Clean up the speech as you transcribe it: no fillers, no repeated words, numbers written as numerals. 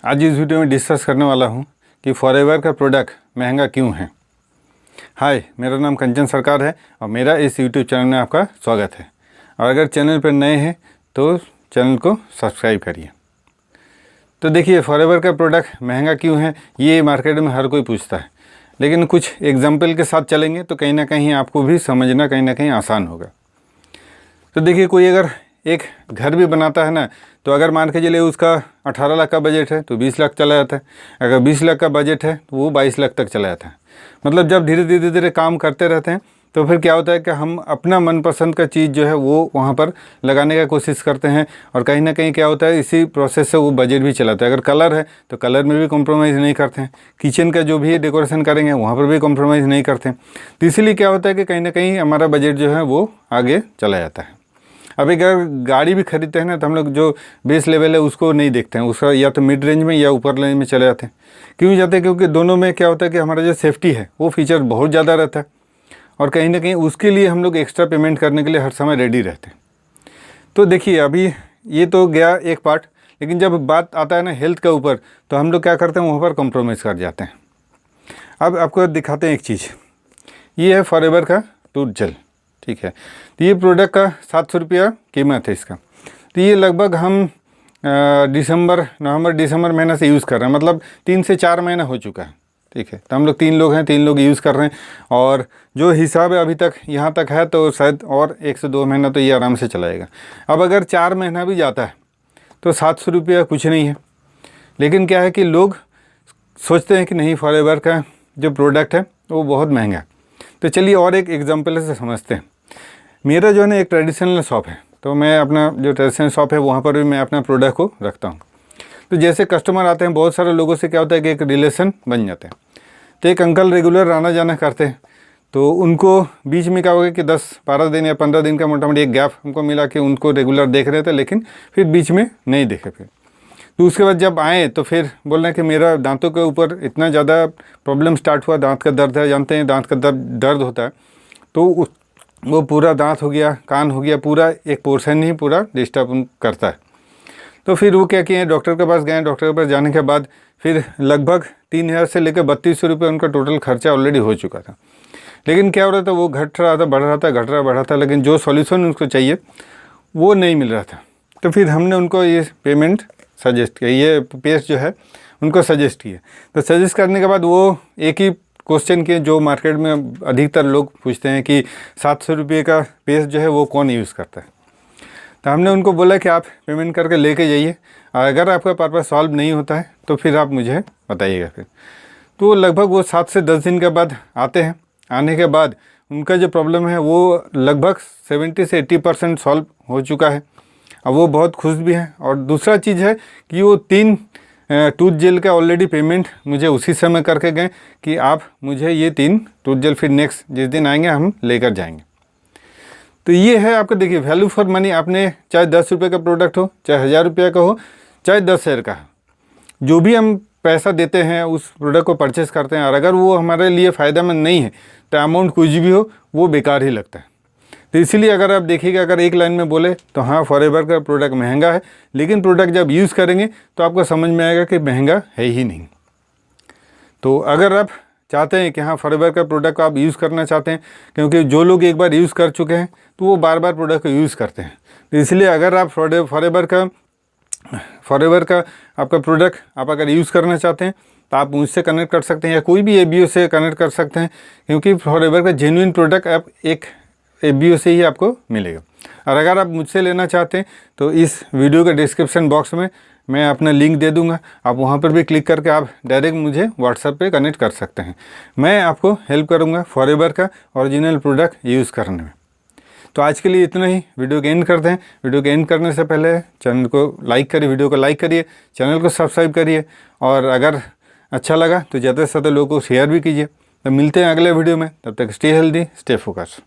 आज इस वीडियो में डिस्कस करने वाला हूं कि फॉरएवर का प्रोडक्ट महंगा क्यों है। हाय, मेरा नाम कंचन सरकार है और मेरा इस यूट्यूब चैनल में आपका स्वागत है। और अगर चैनल पर नए हैं तो चैनल को सब्सक्राइब करिए। तो देखिए, फॉरएवर का प्रोडक्ट महंगा क्यों है ये मार्केट में हर कोई पूछता है, लेकिन कुछ एग्जाम्पल के साथ चलेंगे तो कहीं ना कहीं आपको भी समझना कहीं ना कहीं आसान होगा। तो देखिए, कोई अगर एक घर भी बनाता है ना, तो अगर मान के चलिए उसका 18 लाख का बजट है तो 20 लाख चला जाता है। अगर 20 लाख का बजट है तो वो 22 लाख तक चला जाता है। मतलब जब धीरे धीरे काम करते रहते हैं तो फिर क्या होता है कि हम अपना मनपसंद का चीज़ जो है वो वहाँ पर लगाने का कोशिश करते हैं, और कहीं ना कहीं क्या होता है इसी प्रोसेस से वो बजट भी चलाता है। अगर कलर है तो कलर में भी कॉम्प्रोमाइज़ नहीं करते हैं, किचन का जो भी डेकोरेशन करेंगे वहाँ पर भी कॉम्प्रोमाइज़ नहीं करते हैं। तो इसीलिए क्या होता है कि कहीं ना कहीं हमारा बजट जो है वो आगे चला जाता है। अब अगर गाड़ी भी खरीदते हैं ना तो हम लोग जो बेस लेवल है उसको नहीं देखते हैं, उसका या तो मिड रेंज में या ऊपर रेंज में चले जाते हैं। क्यों जाते हैं? क्योंकि दोनों में क्या होता है कि हमारा जो सेफ्टी है वो फीचर बहुत ज़्यादा रहता है, और कहीं ना कहीं उसके लिए हम लोग एक्स्ट्रा पेमेंट करने के लिए हर समय रेडी रहते हैं। तो देखिए, अभी ये तो गया एक पार्ट, लेकिन जब बात आता है ना हेल्थ के ऊपर तो हम लोग क्या करते हैं, वहाँ पर कॉम्प्रोमाइज़ कर जाते हैं। अब आपको दिखाते हैं एक चीज़। ये है फॉरएवर का टूथ जेल, ठीक है। तो ये प्रोडक्ट का 700 रुपया कीमत है इसका। तो ये लगभग हम नवंबर दिसंबर महीना से यूज़ कर रहे हैं, मतलब 3 से 4 महीना हो चुका है, ठीक है। तो हम लोग 3 लोग हैं, 3 लोग यूज़ कर रहे हैं, और जो हिसाब है अभी तक यहाँ तक है तो शायद और 1 से 2 महीना तो ये आराम से चलाएगा। अब अगर 4 महीना भी जाता है तो 700 रुपया कुछ नहीं है। लेकिन क्या है कि लोग सोचते हैं कि नहीं, फॉरएवर का जो प्रोडक्ट है वो बहुत महंगा है। तो चलिए और एक एग्जाम्पल से समझते हैं। मेरा जो है ना एक ट्रेडिशनल शॉप है, तो मैं अपना जो ट्रेडिशनल शॉप है वहाँ पर भी मैं अपना प्रोडक्ट को रखता हूँ। तो जैसे कस्टमर आते हैं, बहुत सारे लोगों से क्या होता है कि एक रिलेशन बन जाते हैं। तो एक अंकल रेगुलर आना जाना करते हैं, तो उनको बीच में क्या हो गया कि 10-12 दिन या 15 दिन का मोटा मोटी एक गैप हमको मिला कि उनको रेगुलर देख रहे थे, लेकिन फिर बीच में नहीं देखे। फिर तो उसके बाद जब आए तो फिर बोल रहे हैं कि मेरा दांतों के ऊपर इतना ज़्यादा प्रॉब्लम स्टार्ट हुआ, दांत का दर्द है, जानते हैं दांत का दर्द होता है, तो वो पूरा दांत हो गया, कान हो गया, पूरा एक पोर्शन ही पूरा डिस्टर्ब करता है। तो फिर वो क्या किए, डॉक्टर के पास गए। डॉक्टर के पास जाने के बाद फिर लगभग 3000 से लेकर 3200 रुपये उनका टोटल खर्चा ऑलरेडी हो चुका था। लेकिन क्या हो रहा था, वो घट रहा था, बढ़ रहा था, घट रहा बढ़ा था, लेकिन जो सॉल्यूशन उनको चाहिए वो नहीं मिल रहा था। तो फिर हमने उनको ये पेमेंट सजेस्ट किया, ये पेस्ट जो है उनको सजेस्ट किया। तो सजेस्ट करने के बाद वो एक ही क्वेश्चन के जो मार्केट में अधिकतर लोग पूछते हैं कि 700 रुपये का पेस्ट जो है वो कौन यूज़ करता है। तो हमने उनको बोला कि आप पेमेंट करके लेके जाइए, और अगर आपका पर्पस सॉल्व नहीं होता है तो फिर आप मुझे बताइएगा। फिर तो लगभग वो 7 से 10 दिन के बाद आते हैं। आने के बाद उनका जो प्रॉब्लम है वो लगभग 70 से 80% सॉल्व हो चुका है, और वो बहुत खुश भी हैं। और दूसरा चीज़ है कि वो 3 टूथ जेल का ऑलरेडी पेमेंट मुझे उसी समय करके गए कि आप मुझे ये 3 टूथ जेल फिर नेक्स्ट जिस दिन आएंगे हम लेकर जाएंगे। तो ये है आपका, देखिए, वैल्यू फॉर मनी। आपने चाहे 10 रुपये का प्रोडक्ट हो, चाहे 1000 रुपये का हो, चाहे 10 शेयर का हो, जो भी हम पैसा देते हैं उस प्रोडक्ट को परचेस करते हैं, और अगर वो हमारे लिए फ़ायदेमंद नहीं है तो अमाउंट कुछ भी हो वो बेकार ही लगता है। तो इसीलिए अगर आप देखिएगा, अगर एक लाइन में बोले तो हाँ, फॉरएवर का प्रोडक्ट महंगा है, लेकिन प्रोडक्ट जब यूज़ करेंगे तो आपको समझ में आएगा कि महंगा है ही नहीं। तो अगर आप चाहते हैं कि हाँ, फॉरएवर का प्रोडक्ट आप यूज़ करना चाहते हैं, क्योंकि जो लोग एक बार यूज़ कर चुके हैं तो वो बार बार प्रोडक्ट को यूज़ करते हैं। तो इसलिए अगर आप फॉरएवर का आपका प्रोडक्ट आप अगर यूज़ करना चाहते हैं तो आप मुझसे कनेक्ट कर सकते हैं, या कोई भी एबीओ से कनेक्ट कर सकते हैं, क्योंकि फॉरएवर का जेन्युइन प्रोडक्ट आप एक एबीओ से ही आपको मिलेगा। और अगर आप मुझसे लेना चाहते हैं तो इस वीडियो के डिस्क्रिप्शन बॉक्स में मैं अपना लिंक दे दूंगा, आप वहां पर भी क्लिक करके आप डायरेक्ट मुझे व्हाट्सएप पे कनेक्ट कर सकते हैं। मैं आपको हेल्प करूंगा फॉरएवर का ओरिजिनल प्रोडक्ट यूज़ करने में। तो आज के लिए इतना ही, वीडियो को एंड करते हैं। वीडियो को एंड करने से पहले चैनल को लाइक करिए, वीडियो को लाइक करिए, चैनल को सब्सक्राइब करिए, और अगर अच्छा लगा तो ज़्यादा से ज़्यादा लोगों को शेयर भी कीजिए। तो मिलते हैं अगले वीडियो में, तब तक स्टे हेल्दी, स्टे फोकस।